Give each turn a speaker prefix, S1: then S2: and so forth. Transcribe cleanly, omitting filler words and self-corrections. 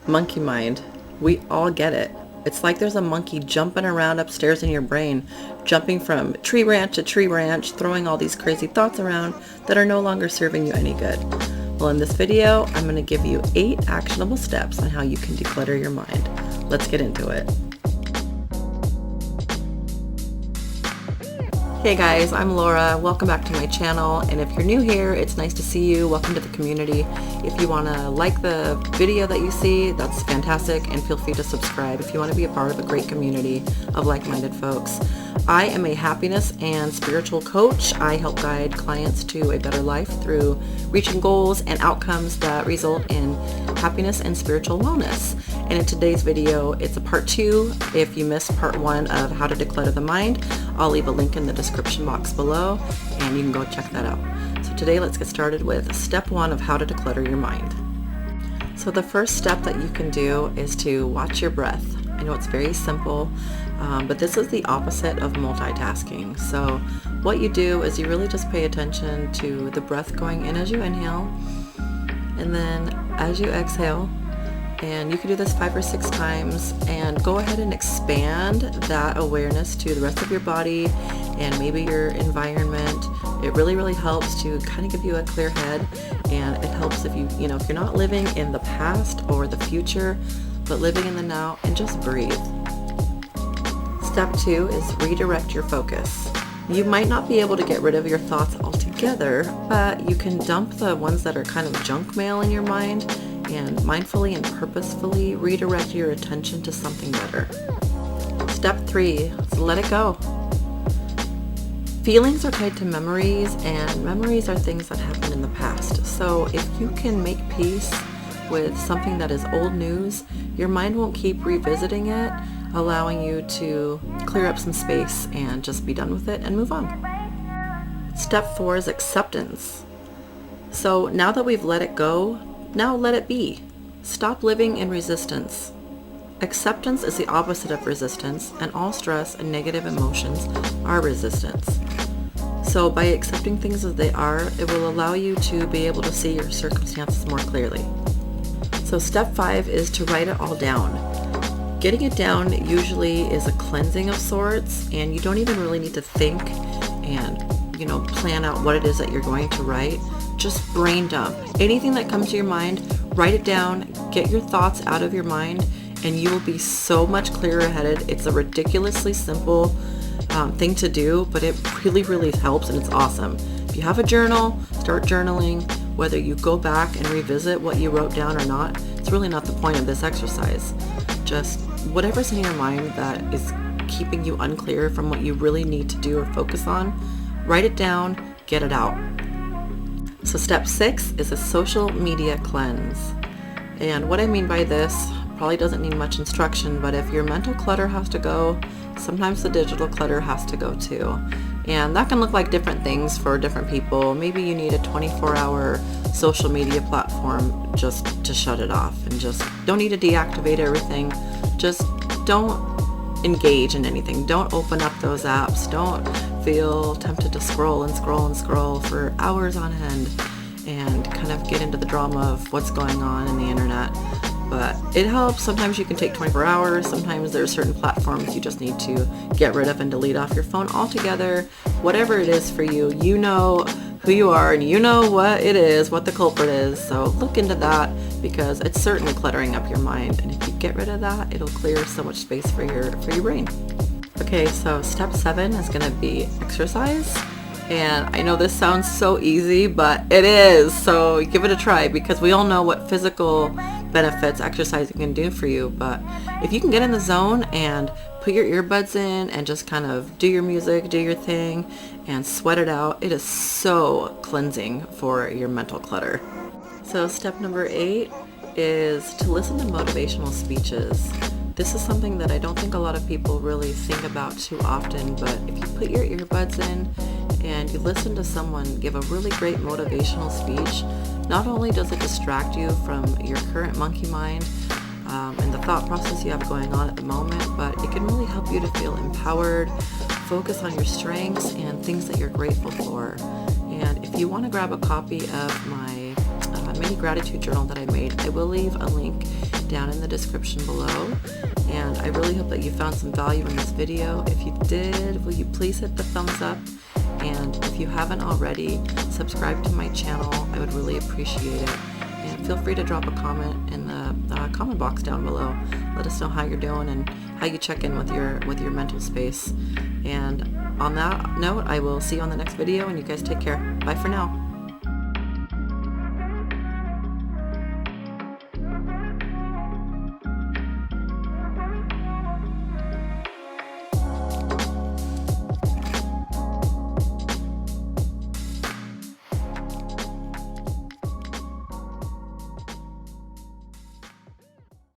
S1: Monkey mind. We all get it. It's like there's a monkey jumping around upstairs in your brain, jumping from tree branch to tree branch, throwing all these crazy thoughts around that are no longer serving you any good. Well, in this video, I'm going to give you 8 actionable steps on how you can declutter your mind. Let's get into it. Hey guys, I'm Laura. Welcome back to my channel, and if you're new here, it's nice to see you. Welcome to the community. If you want to like the video that you see, that's fantastic, and feel free to subscribe if you want to be a part of a great community of like-minded folks. I am a happiness and spiritual coach. I help guide clients to a better life through reaching goals and outcomes that result in happiness and spiritual wellness. And in today's video, it's a part 2. If you missed part 1 of how to declutter the mind, I'll leave a link in the description box below and you can go check that out. So today, let's get started with step 1 of how to declutter your mind. So the first step that you can do is to watch your breath. I know it's very simple, but this is the opposite of multitasking. So what you do is you really just pay attention to the breath going in as you inhale, and then as you exhale. And you can do this 5 or 6 times, and go ahead and expand that awareness to the rest of your body and maybe your environment. It really helps to kind of give you a clear head, and it helps if if you're not living in the past or the future, but living in the now, and just breathe. Step 2 is redirect your focus. You might not be able to get rid of your thoughts altogether, but you can dump the ones that are kind of junk mail in your mind and mindfully and purposefully redirect your attention to something better. Step 3 is let it go. Feelings are tied to memories, and memories are things that happened in the past. So if you can make peace with something that is old news, your mind won't keep revisiting it, allowing you to clear up some space and just be done with it and move on. Step 4 is acceptance. So now that we've let it go, now let it be. Stop living in resistance. Acceptance is the opposite of resistance, and all stress and negative emotions are resistance. So by accepting things as they are, it will allow you to be able to see your circumstances more clearly. So step 5 is to write it all down. Getting it down usually is a cleansing of sorts, and you don't even really need to think and plan out what it is that you're going to write. Just brain dump. Anything that comes to your mind, write it down, get your thoughts out of your mind, and you will be so much clearer headed. It's a ridiculously simple thing to do, but it really helps, and it's awesome. If you have a journal, start journaling. Whether you go back and revisit what you wrote down or not, it's really not the point of this exercise. Just whatever's in your mind that is keeping you unclear from what you really need to do or focus on, write it down, get it out. So step 6 is a social media cleanse. And what I mean by this probably doesn't need much instruction, but if your mental clutter has to go, sometimes the digital clutter has to go too. And that can look like different things for different people. Maybe you need a 24-hour social media platform just to shut it off, and just don't need to deactivate everything. Just don't engage in anything. Don't open up those apps. Don't feel tempted to scroll for hours on end and kind of get into the drama of what's going on in the internet. But it helps. Sometimes you can take 24 hours. Sometimes there are certain platforms you just need to get rid of and delete off your phone altogether. Whatever it is for you, you know who you are and you know what it is, what the culprit is. So look into that, because it's certainly cluttering up your mind. And if you get rid of that, it'll clear so much space for your brain. Okay, so step 7 is going to be exercise. And I know this sounds so easy, but it is. So give it a try, because we all know what physical benefits exercising can do for you. But if you can get in the zone and put your earbuds in and just kind of do your music, do your thing, and sweat it out, it is so cleansing for your mental clutter. So step number 8 is to listen to motivational speeches. This is something that I don't think a lot of people really think about too often, but if you put your earbuds in and you listen to someone give a really great motivational speech, not only does it distract you from your current monkey mind and the thought process you have going on at the moment, but it can really help you to feel empowered, focus on your strengths and things that you're grateful for. And if you want to grab a copy of my mini gratitude journal that I made, I will leave a link down in the description below. And I really hope that you found some value in this video. If you did, will you please hit the thumbs up? And if you haven't already, subscribe to my channel. I would really appreciate it. And feel free to drop a comment in the comment box down below. Let us know how you're doing and how you check in with your mental space. And on that note, I will see you on the next video, and you guys take care. Bye for now.